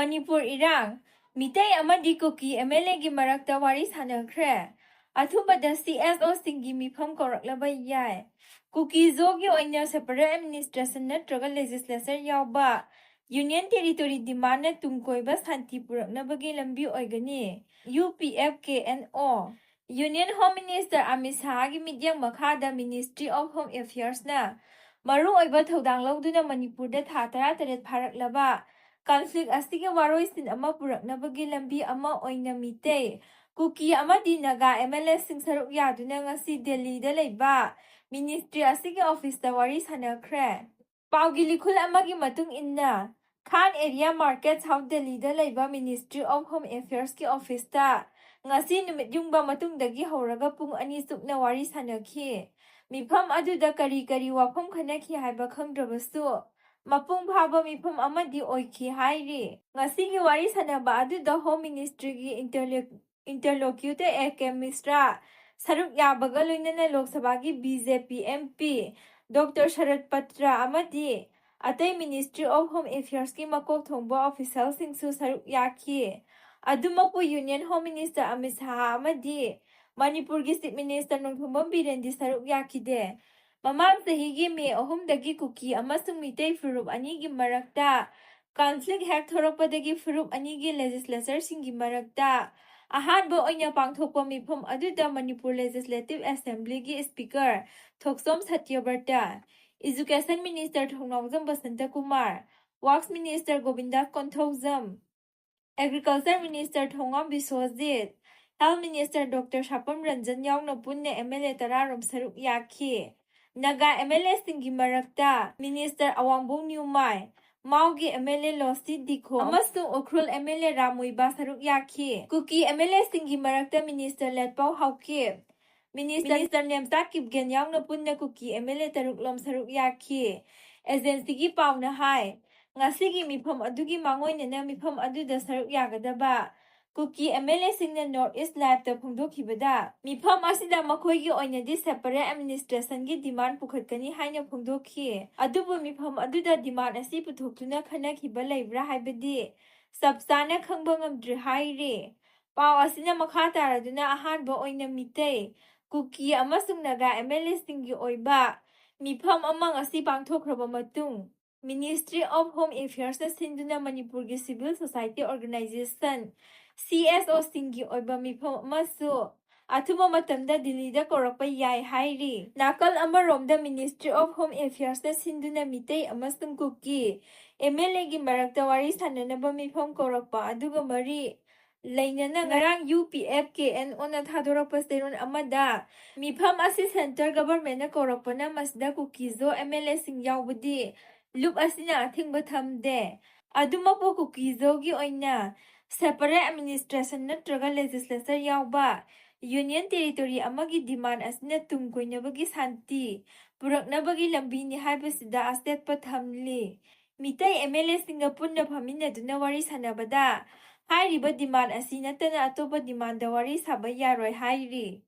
Manipur Irang, MEITEI amadi KUKI MLA gi markta wari sanakhre. Athubada CSO singi mifam kouraklaba yai. KUKI zogi oina separate administration natraga legislature yauba. Union Territory demand na tungkoiba santi puraknabagi lambi oigani. UPFKNO. Union Home Minister Amit Shah gi midyang makhada Ministry of Home Affairs na maru oiba thodang lauduna Manipur da tha 13 pharaklaba conflict asigi waroisin ama puraknabagi lambi ama oina MEITEI KUKI amadi naga MLA sing saruk yaduna ngasi Delhi da leiba Ministry asigi office da wari sanakhre. Paugi likhul amagi matung inna Khan Area Market South Delhi da leiba Ministry of Home Affairs ki office ta ngasi numit yungba matungdagi horaga pung 2 sukna wari sanakhi. Mifam aduda kari wafam khanakhi haiba khangdrabasu mapung phaba mifam amadi oikhi hairi. Ngasi gi wari sanaba aduda Home Ministry gi interlocutor AK Misra saruk yabaga loinana Lok Sabha gi BJP MP Dr. Sharat Patra amadi Atai Ministry of Home Affairs ki makok thongba official singsu saruk yakhi. Adumapu Union Home Minister Amit Shah amadi Manipur gi Chief Minister Nongthombam Birendi saruk yakide. Mamang sahigi May 3 dagi KUKI amasung MEITEI furup ani gi marakta conflict hek thorakpadagi furup ani gi legislature singi marakta ahanba oina pangthokpa mifam aduda Manipur Legislative Assembly gi Speaker Thoksom Satyabarta, Education Minister Thongnaujam Basanta Kumar, Works Minister Govinda Konthaujam, Agriculture Minister Thongam Biswajit, Health Minister Dr. Shapam Ranjan yauna punna MLA tararom saruk yakhi. Naga MLA singi marakta Minister Awangbong Nyumai, Maugi MLA Losi Dikho, amasung Ukhrul MLA Ramuiba saruk yakhi. KUKI MLA singi marakta Minister Letpau Haukip, Minister Nemsa Kipgen yauna punna KUKI MLA taruklom saruk yakhi. Agency gi pauna hai. Ngasigi mifam adugi mangoina na mifam aduda saruk yagadaba. KUKI MLA singna North East Live ta phongdokhibada mifam asida makhoigi oina di separate administration gi demand pukhatkani haina phongdokhi. Adubu mifam aduda demand asi puthoktuna khanakhiba leibra haibadi sabsana khangba ngamdri hairi. Pau asina makha taraduna ahanba oina MEITEI KUKI amasung naga MLA singi oiba mifam amang asi pangthokhraba matung Ministry of Home Affairs na sinduna Manipur gi Civil Society Organization CSO singi oiba mifam amasu athuba matamda Delhi da korakpa yai hairi. Nakal amaromda Ministry of Home Affairs na sinduna MEITEI amasung KUKI MLA gi marakta wari sananaba mifam korakpa aduga mari Lainana ngarang UPFKNO na thadorakpa steron amada mifam asi center government na korakpa na masda KUKI zo MLA sing yaubadi loop asina athingba thamde. Adumapu KUKI zo gi oina separate administration natraga legislature yauba Union Territory amagi demand asina tungkoinabagi santi puraknabagi lambini haibasida astetpa thamli. MEITEI MLA singa punna phaminaduna wari sanabada hairiba demand asi natana atopa demand da wari saba yaroi hairi.